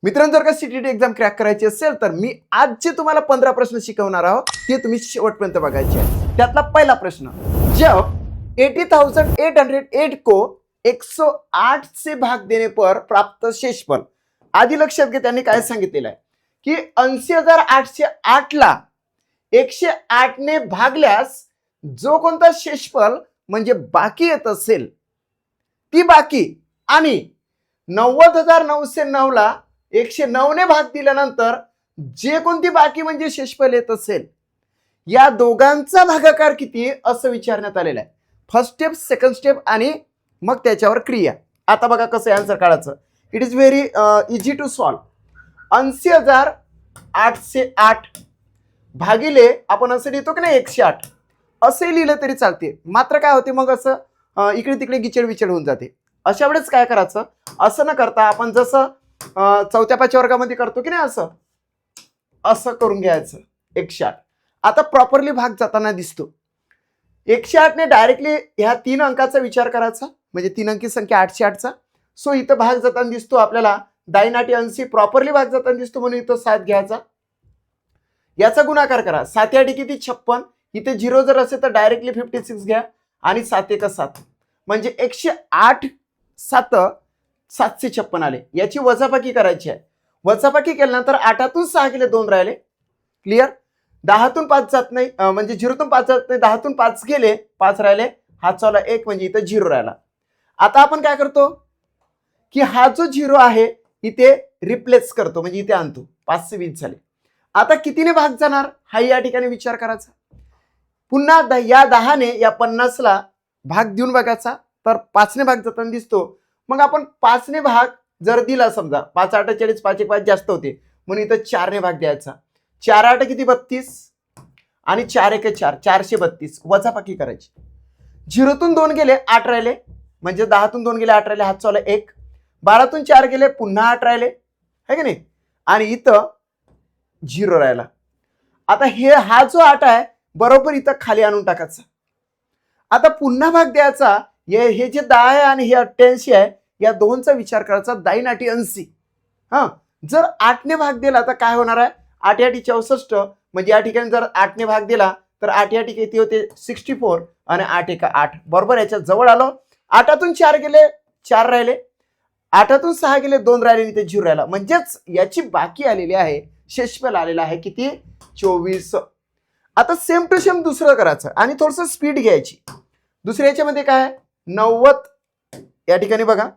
मित्रांनो, जर का सीटीटी एक्झाम क्रॅक करायची असेल तर मी आज जे तुम्हाला 15 प्रश्न शिकवणार आहोत ते तुम्ही शेवटपर्यंत बघायचे आहे. त्यातला पहिला प्रश्न, जब 80,808 को 108 से भाग देने पर प्राप्त शेषफल. आधी लक्षात घे त्यांनी काय सांगितलेलं आहे की 80,808 ला 108 ने भागल्यास जो कोणता शेषफल म्हणजे बाकी येत असेल ती बाकी आणि 90,909 ला 109 ने भाग दिल्यानंतर जे कोणती बाकी म्हणजे शेषफल येत असेल या दोघांचा भागाकार किती असं विचारण्यात आलेलं आहे. फर्स्ट स्टेप, सेकंड स्टेप आणि मग त्याच्यावर क्रिया. आता बघा कसं आन्सर काढायचं. It is very easy to solve. 80,808 भागिले आपण असं लिहितो की नाही 108 असे लिहिलं तरी चालते. मात्र काय होते मग असं इकडे तिकडे गिचड विचड होऊन जाते. अशा वेळेस काय करायचं, असं न करता आपण जसं 4थ्या-5थ्या वर्गामध्ये करतो की नाही असं असं करून घ्यायचं 108. आता प्रॉपरली भाग जाताना दिसतो. 108 ने डायरेक्टली ह्या 3 अंकाचा विचार करायचा म्हणजे 3 अंकी संख्या 808 चा. सो इथं भाग जाताना दिसतो आपल्याला दाईनाटी अंशी प्रॉपरली भाग जाताना दिसतो म्हणून इथं 7 घ्यायचा. याचा गुणाकार करा. 7 या किती 56. इथे 0 जर असेल तर डायरेक्टली 56 घ्या आणि 7 1 7 म्हणजे 108 7 756 आले. याची वजाबाकी करायची आहे. वजाबाकी केल्यानंतर 8तून 6 गेले 2 राहिले. क्लिअर. 10तून 5 जात नाही म्हणजे 0तून 5 जात नाही. 10तून 5 गेले 5 राहिले. हा चला 1 म्हणजे इथं 0 राहिला. आता आपण काय करतो की हा जो 0 आहे इथे रिप्लेस करतो म्हणजे इथे आणतो. 5 से 20 झाले. आता कितीने भाग जाणार हा या ठिकाणी विचार करायचा. पुन्हा या 10 ने या 50 ला भाग देऊन बघायचा तर 5 ने भाग जाताना दिसतो. मग आपण 5 ने भाग जर दिला समजा 5 8 40 5 1 5 जास्त होते म्हणून इथं 4 ने भाग द्यायचा. 4 8 किती 32 आणि 4 1 4 432 वजाबाकी करायची. 0तून 2 गेले 8 राहिले म्हणजे 10तून 2 गेले 8 राहिले. हात चावला 1. 12तून 4 गेले पुन्हा 8 राहिले है की नाही आणि इथं 0 राहिला. आता हा जो 8 आहे बरोबर इथं खाली आणून टाकायचा. आता पुन्हा भाग द्यायचा. हे जे 10 आहे आणि हे 88 आहे या दोनचा विचार करायचा दाईनाटी अंशी. जर 8 ने भाग दिला तर काय होणार आहे 8 या 64 म्हणजे या ठिकाणी जर 8 ने भाग दिला तर 8 या ठिकाणी किती होते 64 आणि 8 1 8 बरोबर. याच्या जवळ आलो. 8तून 4 गेले 4 राहिले. 8तून 6 गेले 2 राहिले इथे 0 राहिला म्हणजेच याची बाकी आलेली आहे शेषफल आलेला आहे किती 24. आता सेम टू सेम दुसरं करायचं आणि थोडंसं स्पीड घ्यायची. दुसऱ्या याच्यामध्ये काय 90 या ठिकाणी बघा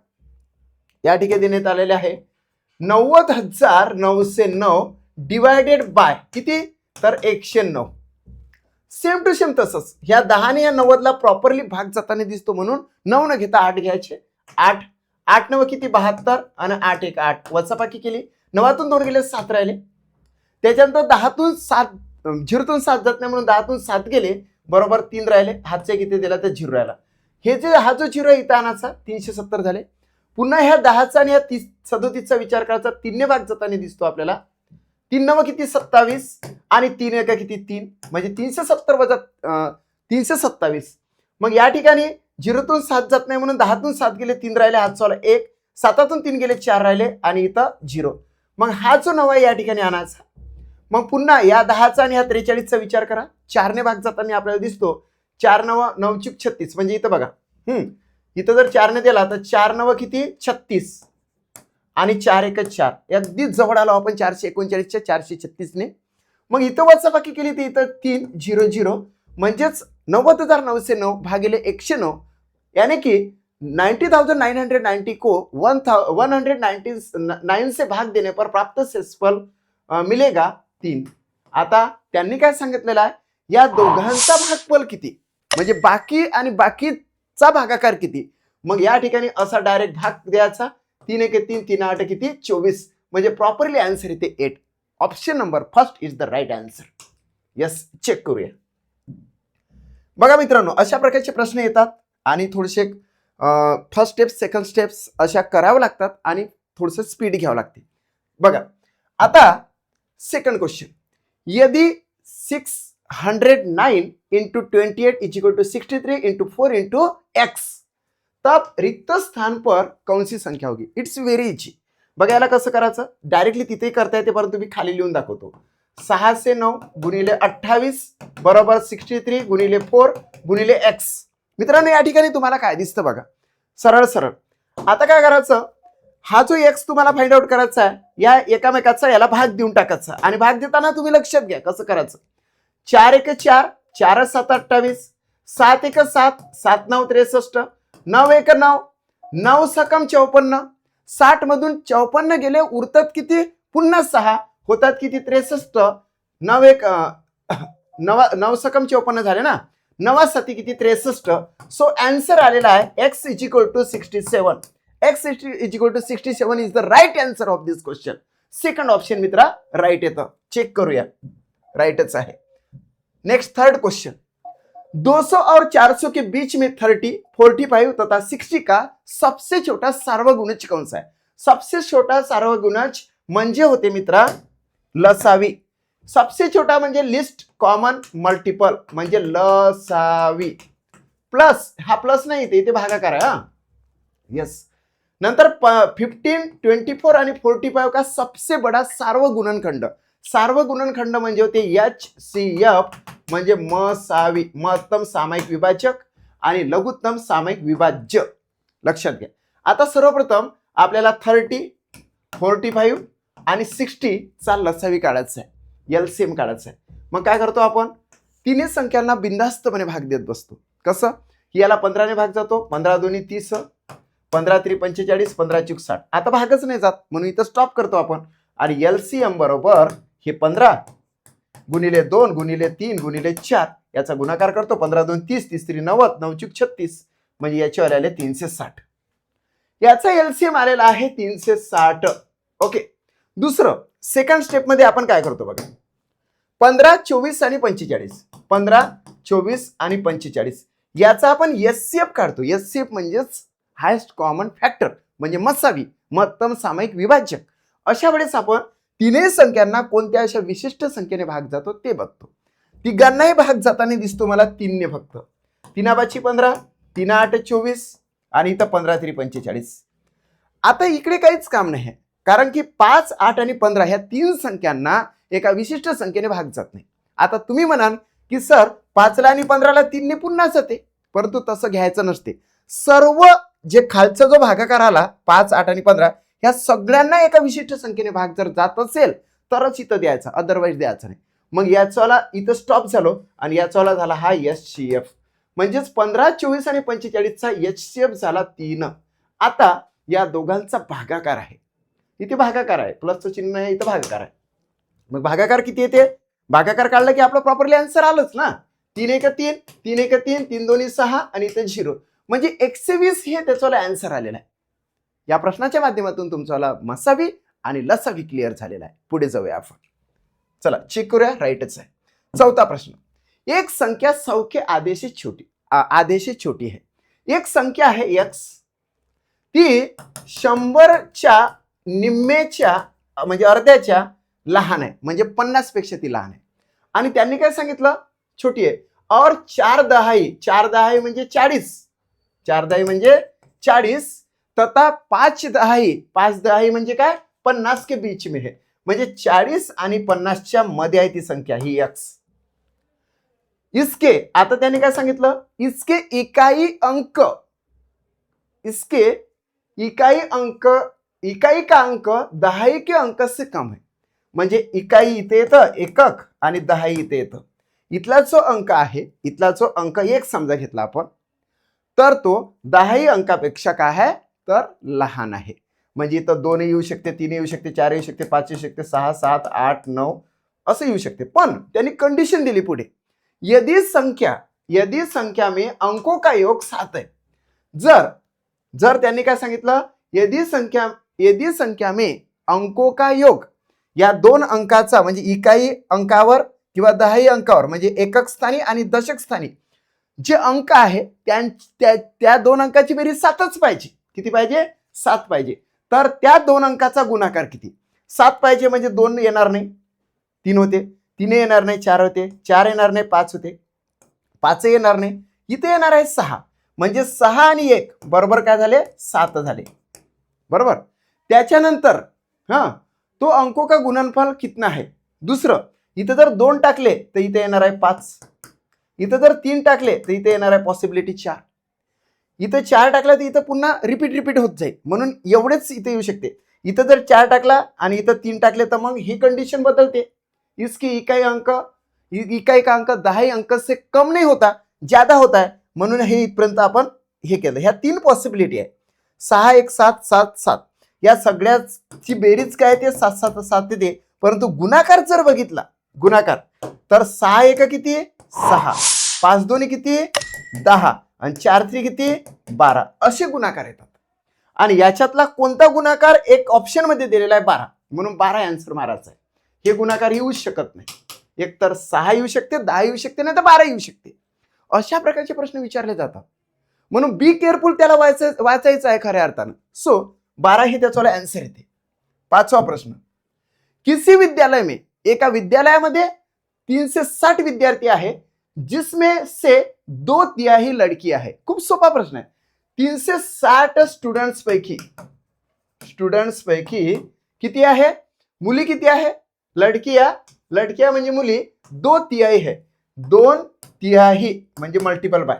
या ठिकाणी देण्यात आलेले आहे 90,909 डिवायडेड बाय किती तर 109. सेम टू सेम तसंच ह्या 10 ने या 90 ला प्रॉपरली भाग जाताना दिसतो म्हणून 9 न घेता 8 घ्यायचे. 8 8 9 किती 72 आणि 8 1 8 वजाबाकी केली. 9तून 2 गेले 7 राहिले. त्याच्यानंतर 10तून 7 0तून 7 जात नाही म्हणून 10तून 7 गेले बरोबर 3 राहिले. हातचे किती दिला तर 0 राहिला. हे जे हा जो 0 इथं आणायचा 370 झाले. पुन्हा ह्या 10चा आणि ह्या 37चा विचार करायचा. 3 ने भाग जाताना दिसतो आपल्याला. 3 9 किती 27 आणि 3 1 किती 3 म्हणजे 370 वजा 327. मग या ठिकाणी 0तून 7 जात नाही म्हणून 10तून 7 गेले 3 राहिले. हात चावला 1. 7तून 3 गेले 4 राहिले आणि इथं 0. मग हा जो 9 आहे या ठिकाणी आणायचा. मग पुन्हा या 10चा आणि ह्या 43चा विचार करा. 4 ने भाग जाताना आपल्याला दिसतो 4 9 9 36 म्हणजे इथं बघा इथं जर 4 ने दिला तर 4 9 किती 36 आणि 4 1 4 अगदीच जवळ आलो आपण 439च्या 436 ने. मग इथं वजाबाकी केली तर इथं 3 0 0 म्हणजेच 90,909 भागिले 109 यानी कि 90,990 को 199 से भाग देने पर प्राप्त शेषफल मिलेगा 3. आता त्यांनी काय सांगितलेलं आहे या दोघांचा भागफल किती म्हणजे बाकी आणि बाकीचा भागाकार किती. मग या ठिकाणी असा डायरेक्ट भाग द्यायचा. 3 1 3 3 8 किती 24 म्हणजे प्रॉपरली आन्सर इथे 8. Option number first is the right answer. Yes check करूया. बघा मित्रांनो अशा प्रकारचे प्रश्न येतात आणि थोडेसे फर्स्ट स्टेप सेकंड स्टेप्स अशा कराव्या लागतात आणि थोडंसं स्पीड घ्यावं लागते. बघा आता सेकंड क्वेश्चन. यदि 609 into 28 is equal to 63 into 4 into X तब रिक्त स्थान पर कौन सी संख्या होगी. It's very easy. बघा याला कसं करायचं, डायरेक्टली तिथेही करता येते परंतु मी खाली लिहून दाखवतो. 6 9 गुणिले 28 बरोबर 63 गुणिले 4 गुणिले x. मित्रांनो या ठिकाणी तुम्हाला काय दिसतं बघा, सरळ सरळ. आता काय करायचं, हा जो x तुम्हाला फाइंड आउट करायचा आहे, या एकामेकाचा याला भाग देऊन टाकायचा. आणि भाग देताना तुम्ही लक्षात घ्या कसं करायचं. 4 1 4, 4 7 28, 7 1 7, 7 9 63, 9 1 9, 9 सकम 54, 60 मधून 54 गेले, उरतात किती, पुन्हा 6 होतात किती, 63. 9 1 9 सकम 54 झाले ना, 9 7 किती, 63. सो आन्सर आलेला आहे x is equal to 67. x is equal to 67 is the right answer of this question. Second option मित्रा राइट येतं. चेक करूया, राइटच आहे. Next third question. 200 और 400 के बीच में 30, 45 तथा 60 का सबसे छोटा सार्वगुणज कौन सा है? सबसे छोटा सार्वगुणज म्हणजे होते मित्रा लसावी. सबसे छोटा म्हणजे लिस्ट कॉमन मल्टिपल म्हणजे लसावी. प्लस, हा प्लस नाही इथे भागाकार आहे हा. यस. नंतर 15, 24 आणि 45 का सबसे बडा सार्वगुणनखंड. सार्वगुणनखंड म्हणजे होते HCF म्हणजे मसावी, महत्तम सामायिक विभाजक आणि लघुत्तम सामायिक विभाज्य. लक्षात घ्या. आता सर्वप्रथम आपल्याला 30, 45 आणि 60 चा लसावी काढायचा आहे, LCM काढायचा आहे. मग काय करतो आपण, तिन्ही संख्यांना बिनधास्तपणे भाग देत बसतो. कसं, याला 15 ने भाग जातो, 15 2 30, 15 3 45, 15 4 60. आता भागच नाही जात म्हणून इथं स्टॉप करतो आपण. आणि LCM बरोबर हे 15 गुणिले 2 गुणिले 3 गुणिले 4 याचा गुणाकार करतो. 15 2 30, 30 3 90, 9 4 36 म्हणजे याच्यावर आले 360. याचा LCM आलेला आहे 360. ओके. दुसरं सेकंड स्टेप मध्ये आपण काय करतो बघा, 15 24 आणि 45, 15 24 आणि 45 याचा आपण SCF काढतो. SCF म्हणजेच हायेस्ट कॉमन फॅक्टर म्हणजे मसावी, महत्तम सामायिक विभाजक. अशा वेळेस आपण तीनही संख्यांना कोणत्या अशा विशिष्ट संख्येने भाग जातो ते बघतो. तिघांनाही भाग जाताना दिसतो मला 3 ने फक्त. 3 5 15, 3 8 24 आणि इथं 15 3 45. आता इकडे काहीच काम नाही, कारण की 5 8 आणि 15 ह्या तीन संख्यांना एका विशिष्ट संख्येने भाग जात नाही. आता तुम्ही म्हणाल की सर 5 ला आणि 15 ला 3 ने पुन्हा जाते, परंतु तसं घ्यायचं नसते. सर्व जे खालचा जो भागाकार आला 5 8 आणि 15 ह्या सगळ्यांना एका विशिष्ट संख्येने भाग जर जात असेल तरच इथं द्यायचा, अदरवाईज द्यायचा नाही. मग याचाला इथं स्टॉप झालो आणि याचाला झाला हा HCF. म्हणजेच 15 24 आणि 45 चा HCF झाला 3. आता या दोघांचा भागाकार आहे, इथे भागाकार आहे, प्लसचं चिन्ह आहे, इथं भागाकार आहे. मग भागाकार किती येते, भागाकार काढला की आपलं प्रॉपरली आन्सर आलंच ना. 3 1 3, 3 1 3, 3 2 6 आणि इथे 0 म्हणजे 120 हे त्याचा आन्सर आलेला आहे. या प्रश्नाच्या माध्यमातून तुमचा मसावी आणि लसावी क्लिअर झालेला आहे. पुढे जाऊया आपण. चला चेक करूया, राईटच आहे. चौथा प्रश्न. एक संख्या 100 के आधे से छोटी है. एक संख्या आहे x, ती 100च्या निम्मेच्या म्हणजे अर्ध्याच्या लहान आहे, म्हणजे 50 पेक्षा ती लहान आहे. आणि त्यांनी काय सांगितलं, छोटी आहे. और 4 दहाई म्हणजे 40, 4 दहाई म्हणजे 40 तथा 5 दहाई म्हणजे काय 50 के बीच में है, म्हणजे 40 आणि 50 च्या मध्ये आहे ती संख्या ही x. इसके, आता त्याने काय सांगितलं, इसके इकाई का अंक दहाई के अंक से कम है. म्हणजे इकाई इथे येतं एकक आणि दहाई इथे येतं. इथला जो अंक आहे, इथला जो अंक 1 समजा घेतला आपण, तर तो दहाई अंकापेक्षा काय आहे तर लहान आहे. म्हणजे इथं 2 येऊ शकते, 3 येऊ शकते, 4 येऊ शकते, 5 येऊ शकते, 6 7 8 9 असं येऊ शकते. पण त्यांनी कंडिशन दिली पुढे, यदि संख्या में अंकों का योग 7 है. जर त्यांनी काय सांगितलं, यदि संख्या में अंकों का योग, या दोन अंकाचा म्हणजे इकाई अंकावर किंवा दहाई अंकावर म्हणजे एकक स्थानी आणि दशक स्थानी जे अंक आहे त्या दोन अंकाची बेरीज 7च पाहिजे. किती पाहिजे, 7 पाहिजे. तर त्या दोन अंकाचा गुणाकार किती, 7 पाहिजे म्हणजे 2 येणार नाही, 3 होते, 3 येणार नाही, 4 होते, 4 येणार नाही, 5 होते, 5 येणार नाही, इथे येणार आहे 6, म्हणजे 6 आणि 1 बरोबर काय झाले 7 झाले. बरोबर. त्याच्यानंतर तो अंकों का गुणनफल कितना है. दुसरं, इथं जर 2 टाकले तर इथे येणार आहे 5. इथं जर 3 टाकले तर इथे येणार आहे पॉसिबिलिटी 4. इथं 4 टाकला तर इथं पुन्हा रिपीट होत जाईल, म्हणून एवढेच इथे येऊ शकते. इथं जर 4 टाकला आणि इथं 3 टाकले तर मग ही कंडिशन बदलते. इसकी इकाई का अंक 10 अंक से कम नहीं होता, ज्यादा होता है. म्हणून हे इथपर्यंत आपण हे केलं. ह्या 3 पॉसिबिलिटी आहे. 6 1 7 7 7 या सगळ्याची बेरीज काय ते 7 7 7 येते. परंतु गुणाकार जर बघितला, गुणाकार तर 6 1 किती 6, 5 2 किती 10 आणि 4 3 किती 12 असे गुणाकार येतात. आणि याच्यातला कोणता गुणाकार एक ऑप्शन मध्ये दिलेला आहे 12, म्हणून 12 आन्सर मारायचा आहे. हे गुणाकार येऊ शकत नाही. एक तर 6 येऊ शकते, 10 येऊ शकते, नाही तर 12 येऊ शकते. अशा प्रकारचे प्रश्न विचारले जातात. म्हणून बी केअरफुल त्याला वाचायचं आहे खऱ्या अर्थानं. सो 12 हे त्याचा आन्सर येते. 5वा प्रश्न, किसी विद्यालय में, एका विद्यालयामध्ये 360 विद्यार्थी आहे, जिसमें से 2/3 लड़कियां है. खूप सोपा प्रश्न आहे. 360 स्टुडंट्स पैकी किती आहे मुली, किती आहे लड़कियां म्हणजे मुली 2/3 है. 2/3 म्हणजे मल्टिपल बाय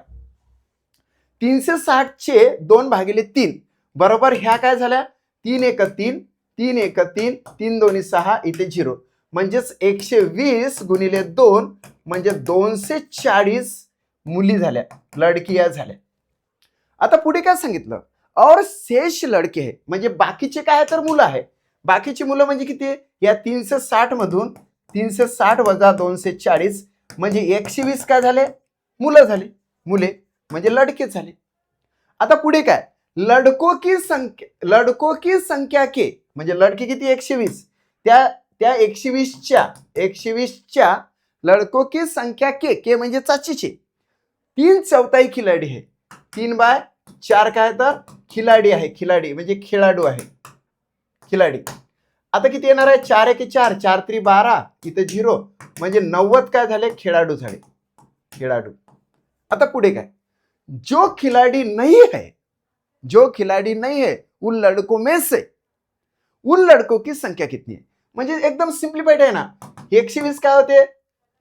360 चे 2/3 बरोबर ह्या काय झाल्या 3 1 3 3 1 3 3 2 6 इथे 0 म्हणजेच 120 गुणिले 2 म्हणजे 240 मुली झाल्या, लडकिया झाल्या. आता पुढे काय सांगितलं, और शेष लडके आहे म्हणजे बाकीचे काय तर मुलं आहे. बाकीची मुलं म्हणजे किती, या 360 मधून 360 वजा 240 म्हणजे 120 काय झाले मुलं झाले, मुले म्हणजे लडके झाले. आता पुढे काय, लडको की संख्या के म्हणजे लडके किती 120, त्या 120च्या लड़कों की संख्या के म्हणजे चाचीचे 3/4 खिलाडी है. 3/4 काय तर खिलाडी आहे, खिलाडी म्हणजे खेळाडू आहे, खिलाडी. आता किती येणार आहे 4 1 4 4 3 12 इथे 0 म्हणजे 90 काय झाले खेळाडू झाले, खेळाडू. आता पुढे काय, जो खिलाड़ी नहीं है उन लड़कों में से उन लड़कों की संख्या कितनी है. म्हणजे एकदम सिम्प्लिफाईड आहे ना. 120 काय होते,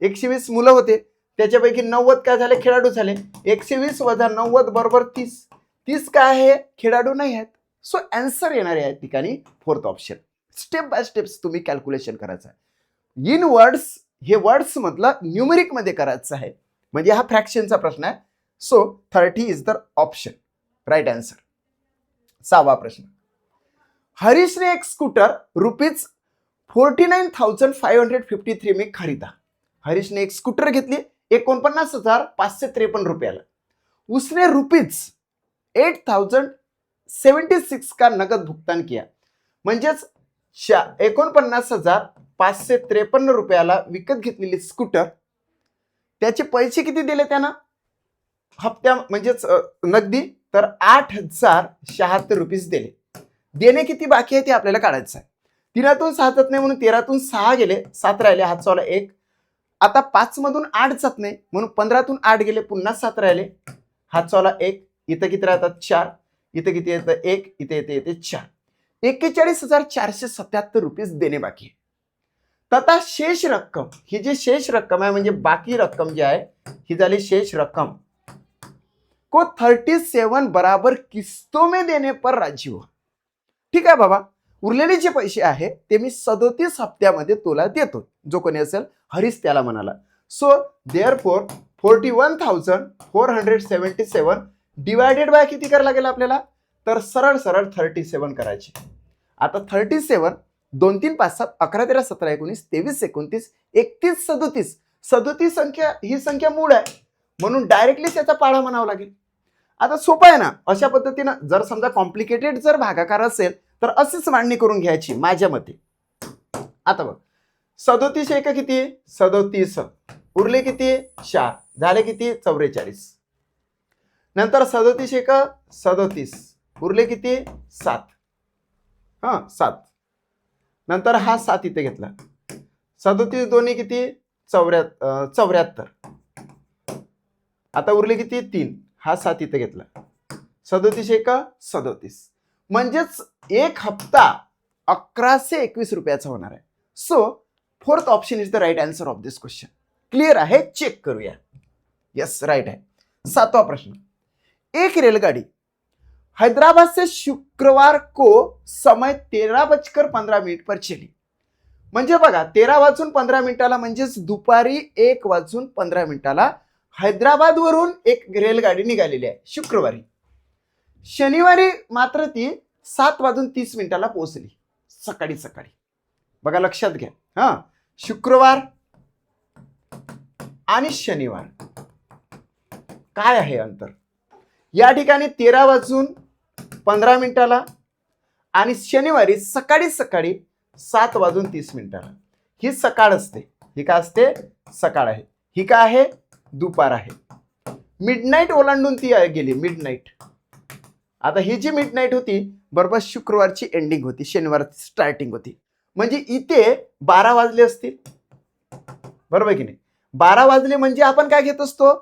120 मुलं होते, त्याच्यापैकी 90 काय झाले खेळाडू झाले. 120 वजा 90 बरोबर 30. 30 काय आहे खेळाडू नाही आहेत. सो आन्सर येणार आहे या ठिकाणी 4th option. Step by steps तुम्ही कॅल्क्युलेशन करायचं आहे. इन वर्ड्स, हे वर्ड्स मधलं न्यूमेरिक मध्ये करायचं आहे, म्हणजे हा फ्रॅक्शनचा प्रश्न आहे. So 30 is the option, right answer. 6वा प्रश्न, हरीश ने एक स्कूटर ₹49,553 में खरीदा. हरीश ने एक स्कूटर घेतली 49,553 रुपयाला. उसने ₹8,076 का नगद भुगतान किया. म्हणजेच 49,553 रुपयाला विकत घेतलेली स्कूटर, त्याचे पैसे किती दिले त्यानं हप्त्या म्हणजेच नगदी, तर 8,076 रुपये दिले. देणे किती बाकी आहे ते आपल्याला काढायचं आहे. 3तून 6 जात नाही म्हणून 13तून 6 गेले, 7 राहिले, हातचा 1. आता 5 मधून 8 जात नाही म्हणून 15तून 8 गेले, पुन्हा 7 राहिले, हातचा 1. इथं किती राहतात 4, इथं किती येतं 1, इथे येते 4. 41,477 रुपये देणे बाकी आहे. तथा शेष रक्कम, ही जी शेष रक्कम आहे म्हणजे बाकी रक्कम जी आहे ही झाली शेष रक्कम, को 37 बराबर किस्तों में देने पर राजी हुआ. ठीक आहे बाबा, उरलेले जे पैसे आहे ते मी 37 हप्त्यामध्ये तुला देतो. जो कोणी असेल हरीश त्याला म्हणाला. सो देअरफॉर 41,477 डिवायडेड बाय किती करायला लागेल आपल्याला, तर सरळ 37 करायचे. आता 37 2 3 5 7 11 13 17 19 23 29 31 37 37 संख्या ही संख्या मूळ आहे म्हणून डायरेक्टली त्याचा पाढा म्हणावा लागेल. आता सोपं आहे ना. अशा पद्धतीनं जर समजा कॉम्प्लिकेटेड जर भागाकार असेल तर अशीच मांडणी करून घ्यायची माझ्या मते. आता बघ 37 एक किती 37, उरले किती 4, झाले किती 44. नंतर 37 एक 37, उरले किती 7, 7. नंतर हा 7 इथे घेतला, 37 दोन्ही किती 74. आता उरले किती 3, हा 7 इथे घेतला, 37 एक 37, म्हणजेच एक हप्ता 1121 रुपयाचा होणार आहे. So fourth option is the right answer of this question. Clear आहे? चेक करूया. यस, राईट आहे. 7वां प्रश्न. एक रेलगाड़ी हैदराबाद से शुक्रवार को समय 13:15 पर चली. म्हणजे बघा 13:15 म्हणजेच दुपारी 1:15 हैदराबादवरून एक रेलगाडी निघालेली आहे शुक्रवारी. शनिवारी मात्र ती 7:30 पोहोचली सकाळी सकाळी. बघा लक्षात घ्या. शुक्रवार आणि शनिवार काय आहे अंतर? या ठिकाणी 13:15 आणि शनिवारी सकाळी सकाळी 7:30. ही सकाळ असते. ही काय असते? सकाळ आहे. ही काय आहे? दुपार आहे. मिडनाईट ओलांडून ती गेली. मिडनाईट. आता ही जी मिडनाईट होती बरोबर शुक्रवारची एंडिंग होती, शनिवारची स्टार्टिंग होती. म्हणजे इथे 12 वाजले असतील. बरोबर की नाही? 12 वाजले म्हणजे आपण काय घेत असतो?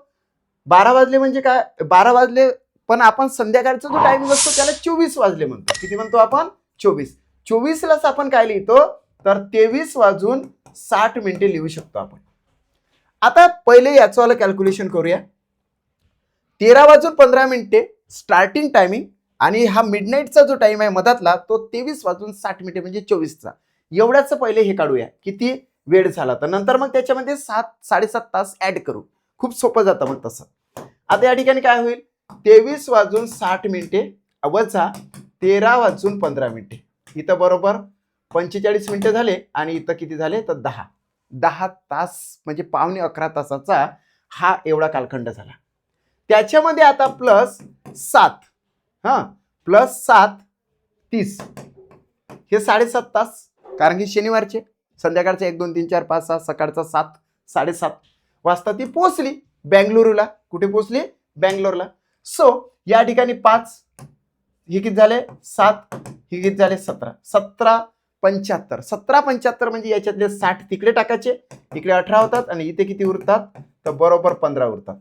12 वाजले म्हणजे काय? 12 वाजले पण आपण संध्याकाळचा जो टायमिंग असतो त्याला 24 वाजले म्हणतो. किती म्हणतो आपण? 24. 24लाच आपण काय लिहितो? तर 23:60 लिहू शकतो आपण. आता पहिले याचं वाला कॅल्क्युलेशन करूया. 13:15 स्टार्टिंग टायमिंग आणि हा मिडनाईटचा जो टाइम आहे मधातला तो 23:60 म्हणजे 24चा. एवढ्याच पहिले हे काढूया किती वेळ झाला. तर नंतर मग त्याच्यामध्ये 7-7.5 तास ऍड करू. खूप सोपं जातं मग तसं. आता या ठिकाणी काय होईल? 23:60 वजा 13:15. इथं बरोबर 45 मिनिटं झाले आणि इथं किती झाले? तर 10 तास म्हणजे पावणे 11 तासाचा हा एवढा कालखंड झाला. त्याच्यामध्ये आता प्लस 7 प्लस 7 30 हे 7.5 तास. कारण की शनिवारचे संध्याकाळचे 1 2 3 4 5 6 सकाळचा 7 7:30 वाजता ती पोहोचली बेंगलुरूला. कुठे पोहोचली? बेंगलोरला. सो या ठिकाणी 5 हे किती झाले? 7 हे किती झाले? 17 17:75 17:75 म्हणजे याच्यातले 60 तिकडे टाकायचे, इकडे 18 होतात आणि इथे किती उरतात? तर बरोबर 15 उरतात.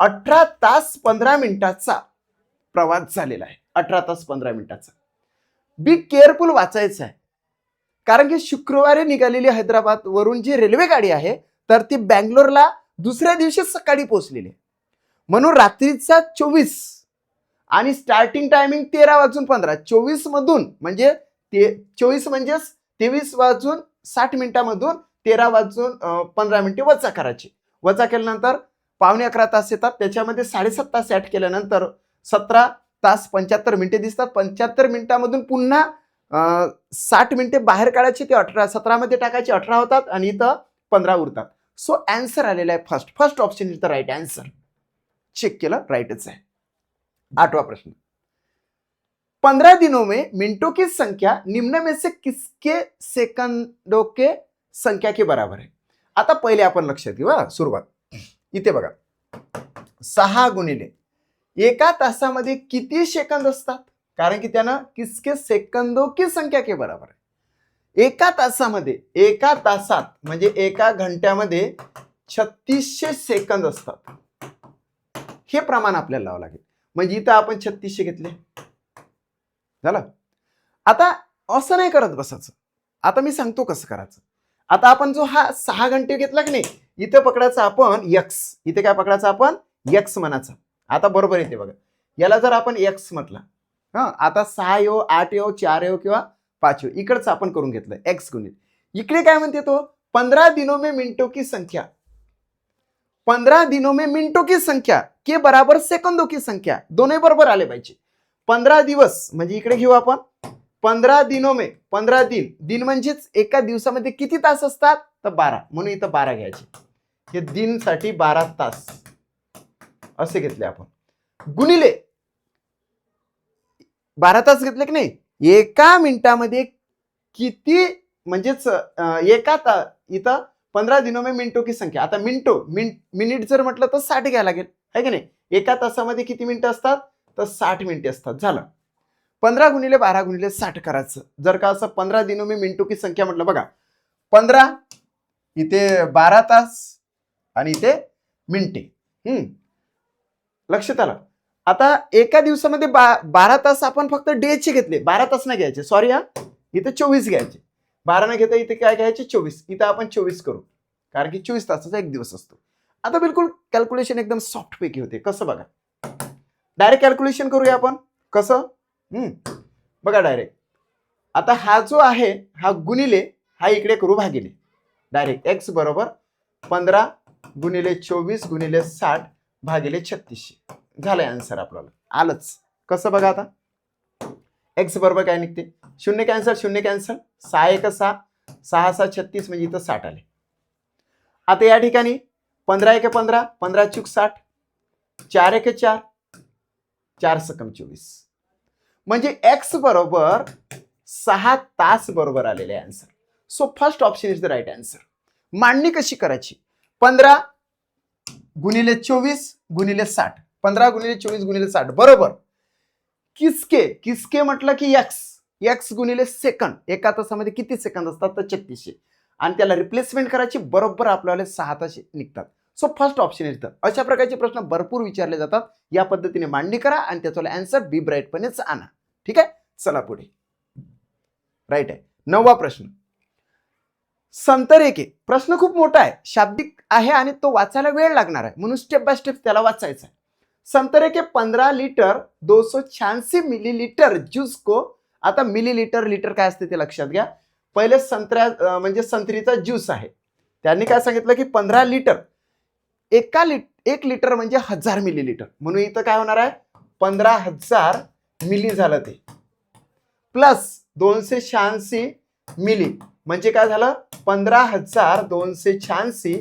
18 तास 15 मिनिटाचा प्रवास झालेला आहे. 18 तास 15 मिनिटाचा. बी केअरफुल वाचायचं आहे. कारण की शुक्रवारी निघालेली हैदराबाद वरून जी रेल्वे गाडी आहे तर ती बँगलोरला दुसऱ्या दिवशी सकाळी पोहोचलेली आहे. म्हणून रात्रीचा 24 आणि स्टार्टिंग टायमिंग 13:15 24 मधून म्हणजे 24 म्हणजे 23:60 मधून 13:15 वजा करायची. वजा केल्यानंतर पावणे 11 तास येतात. त्याच्यामध्ये 7.5 तास ऍड केल्यानंतर 17 तास 75 मिनिटे दिसतात. 75 मिनिटांमधून पुन्हा 60 मिनिटे बाहेर काढायचे. ते 17 मध्ये टाकायचे, 18 होतात आणि इथं 15 उरतात. सो आन्सर आलेला आहे first option is the right answer. Check केलं, राईटच आहे. 8वां प्रश्न. 15 दिनों में मिनटों की संख्या निम्न में से किसके सेकंडों के संख्या के बराबर है? आता पहिले आपण लक्षात घेऊ. सुरुवात इथे बघा. 6 गुणिले एका तासामध्ये किती सेकंद असतात? कारण की त्यानं किसके सेकंदों की संख्या के बराबर आहे. एका तासात म्हणजे एका घंट्यामध्ये 3600 सेकंद असतात. हे प्रमाण आपल्याला लावावं लागेल. म्हणजे इथं आपण 3600 घेतले झालं. आता असं नाही करत बसायचं. आता मी सांगतो कसं करायचं. आता आपण जो हा 6 घंटे घेतला की नाही, इथे पकडायचा आपण x. इथे काय पकडायचा आपण? x म्हणायचा. आता बरोबर येते बघा. याला जर आपण x म्हटलं, आता 6 येऊ 8 येऊ 4 येऊ किंवा 5 येऊ, इकडचं आपण करून घेतलं x गुणिले. इकडे काय म्हणते तो? 15 दिनों में मिनटों की संख्या. 15 दिनों में मिनटों की संख्या के बराबर सेकंदों की संख्या. दोन्ही बरोबर आले पाहिजे. 15 दिवस म्हणजे इकडे घेऊ आपण 15 दिनों में 15 दिन म्हणजेच एका दिवसामध्ये किती तास असतात? तर 12. म्हणून इथं 12 घ्यायचे. हे दिनसाठी 12 तास असे घेतले आपण. गुणिले 12 तास घेतले की नाही, एका मिनिटामध्ये किती म्हणजेच इथं 15 दिनों में मिनिटों की संख्या. आता मिनिट जर म्हटलं तर 60 घ्यायला लागेल आहे की नाही. एका तासामध्ये किती मिनिटं असतात? तर 60 मिनिटे असतात. झालं. 15 गुणिले 12 गुणिले 60 करायचं. जर का असं 15 दिनों में मिनिटों की संख्या म्हटलं बघा, 15 इथे 12 तास आणि इथे मिनिटे. लक्षात आलं. आता एका दिवसामध्ये 12 तास आपण फक्त डेचे घेतले, 12 तास नाही घ्यायचे, सॉरी हा, इथं 24 घ्यायचे. 12 नाही घेता इथे काय घ्यायचे, 24. इथं आपण 24 करू, कारण की 24 तासाचा एक दिवस असतो. आता बिलकुल कॅल्क्युलेशन एकदम सॉफ्ट पैकी होते. कसं बघा, डायरेक्ट कॅल्क्युलेशन करूया आपण. कसं? बघा डायरेक्ट. आता हा जो आहे हा गुणिले हा इकडे करू भागिले. डायरेक्ट एक्स बरोबर 15 गुणिले 24 गुणिले 60 भागिले 3600. झालंय आन्सर आपल्याला. आलंच. कसं बघा आता, एक्स बरोबर काय निघते, शून्य कॅन्सल, शून्य कॅन्सल, 6 एक 6, 6 6 36, म्हणजे इथं 60 आले. आता या ठिकाणी 15 एक 15, 15 चूक 60, 4 एक 4, 4 सकम 24, म्हणजे एक्स बरोबर 6 तास बरोबर आलेले answer. So first option is the right answer. मांडणी कशी करायची, 15 गुणिले 24 गुणिले 60, 15 गुणिले 24 गुणिले 60 बरोबर किसके, किसके म्हटलं की एक्स, एक्स गुणिले सेकंद, एका तासामध्ये किती सेकंद असतात तर 3600, आणि त्याला रिप्लेसमेंट करायची, बरोबर आपल्याला 6 तास निघतात. So first option is the. अशा प्रकारचे प्रश्न भरपूर विचारले जातात. या पद्धतीने मांडणी करा आणि त्याचा आन्सर बी ब्राईटपणेच आणा. ठीक आहे, चला पुढे. राईट आहे. 9वा प्रश्न, संतरेखे. प्रश्न खूप मोठा आहे, शाब्दिक आहे आणि तो वाचायला वेळ लागणार आहे, म्हणून स्टेप बाय स्टेप त्याला वाचायचं आहे. संतरे के 15 लीटर 286 मिलीलीटर ज्यूस को, आता मिलीलीटर लीटर काय असते ते लक्षात घ्या. पहिले संत्र्या म्हणजे संत्रीचा ज्यूस आहे, त्यांनी काय सांगितलं की 15 लिटर, 1 लिटर म्हणजे 1000 मिलीलीटर, म्हणून इथं काय होणार आहे 15,000 मिली झालं ते, प्लस 286 मिली म्हणजे काय झालं 15,286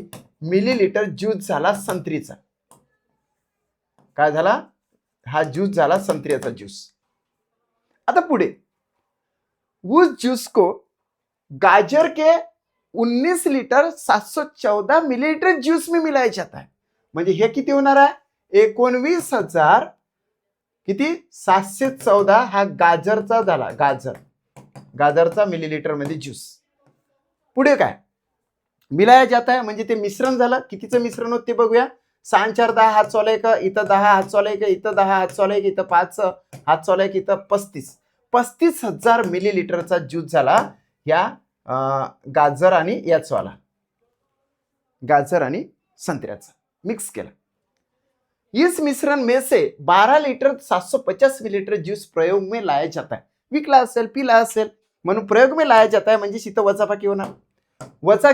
मिलीलीटर ज्यूस झाला संत्रीचा. काय झाला, हा ज्यूस झाला संत्र्याचा ज्यूस. आता पुढे, उस ज्यूस को गाजर के 19 लीटर 714 मिलीलीटर ज्यूस में मिलाया जाता है, म्हणजे हे किती होणार आहे 19,000 किती 714, हा गाजरचा झाला, गाजरचा मिलीलीटर मध्ये ज्यूस. पुढे काय मिलाया जाता है, म्हणजे ते मिश्रण झालं, कितीचं मिश्रण होत ते बघूया. 6 4 10 हात चौला एक, इथं 10 हात चौला एक, इथं 10 हात चौला एक, इथं 5 हात चौला एक, इथं 35,000 मिलीलीटरचा ज्यूस झाला या गाजर आणि याचवाला, गाजर आणि संत्र्याचा मिक्स केला. इस मिश्रण में से 12 लीटर 750 मिलीलीटर ज्यूस प्रयोग में लाया जाता है. विकला असेल, पिला असेल, म्हणून प्रयोग में लाया जाता है, म्हणजे इथं वजाबाकी होणार. वजा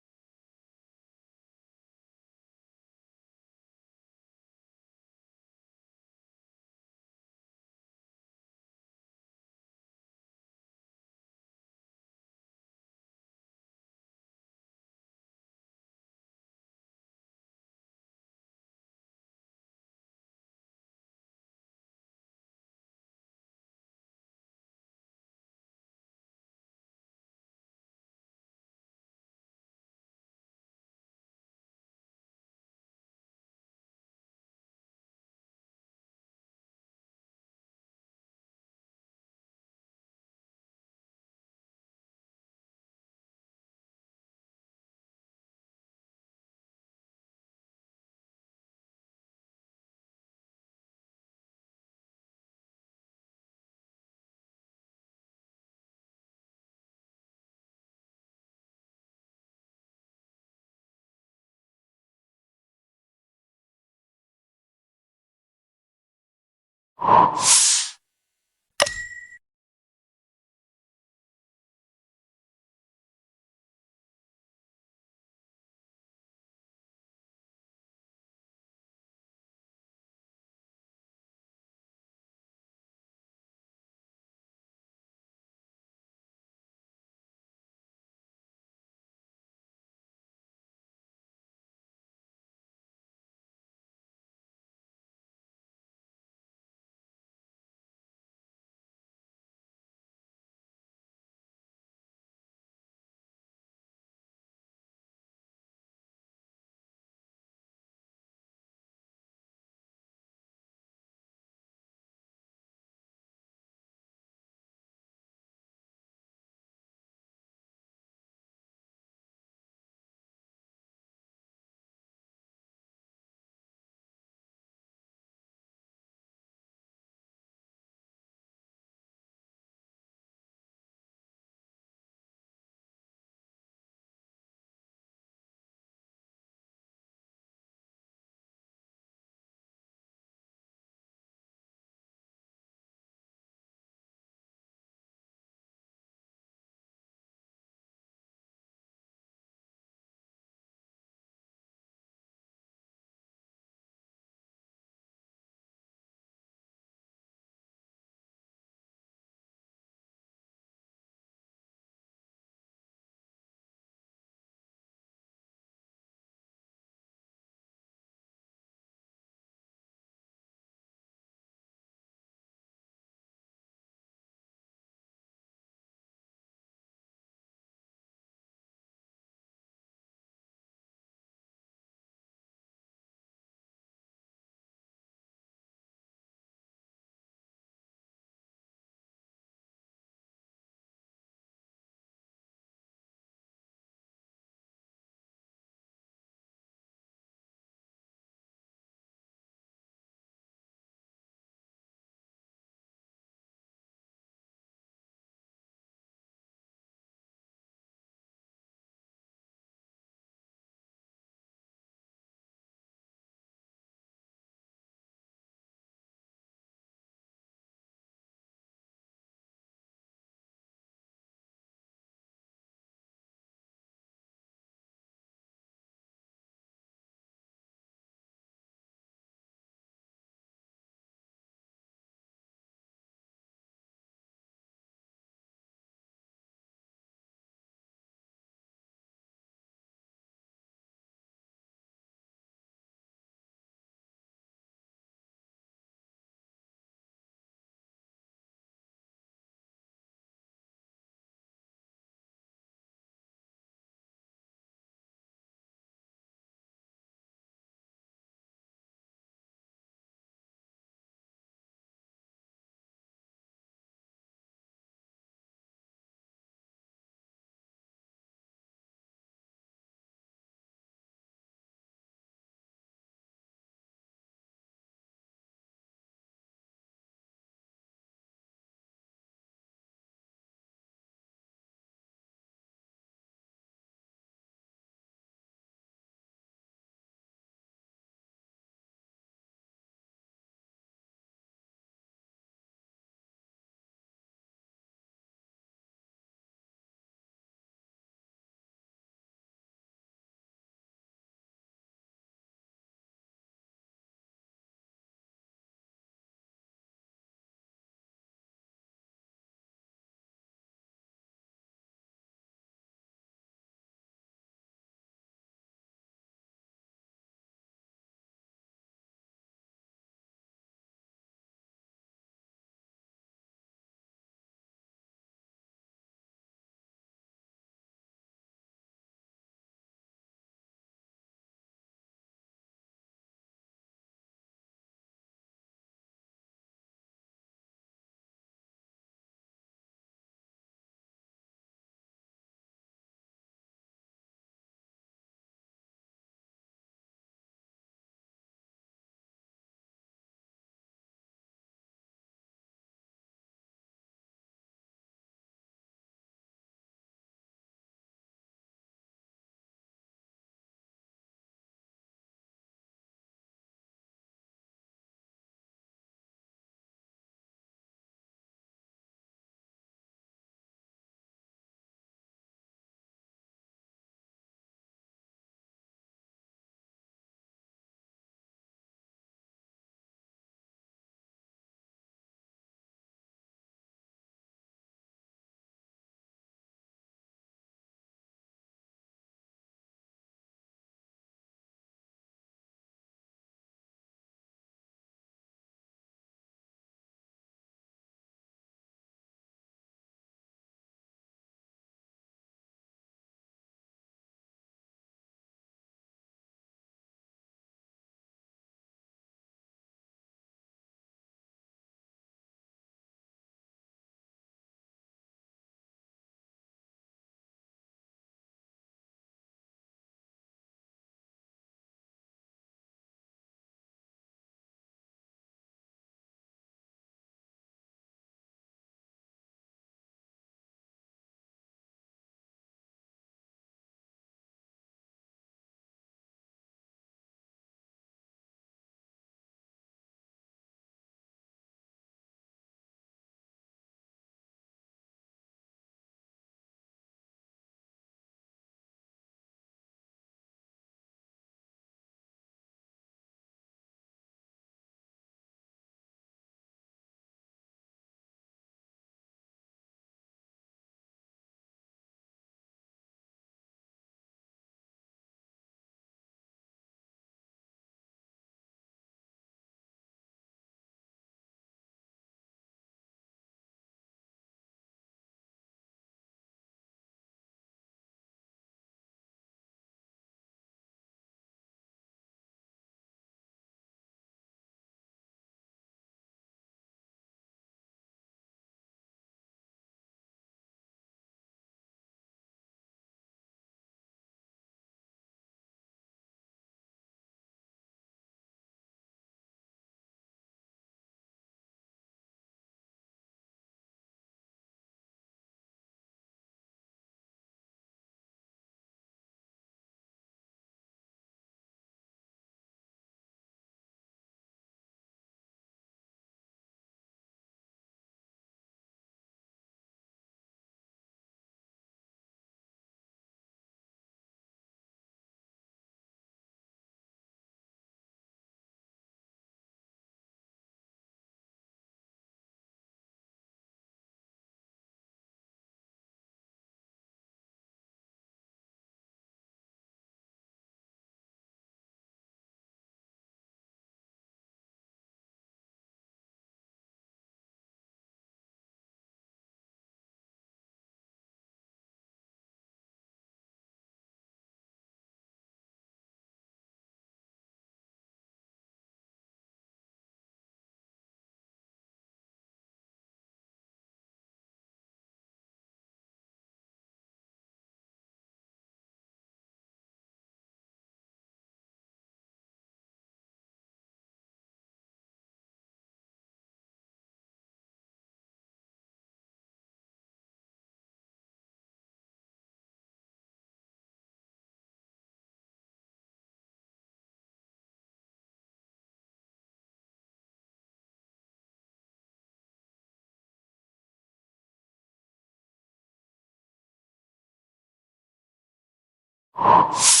आहे.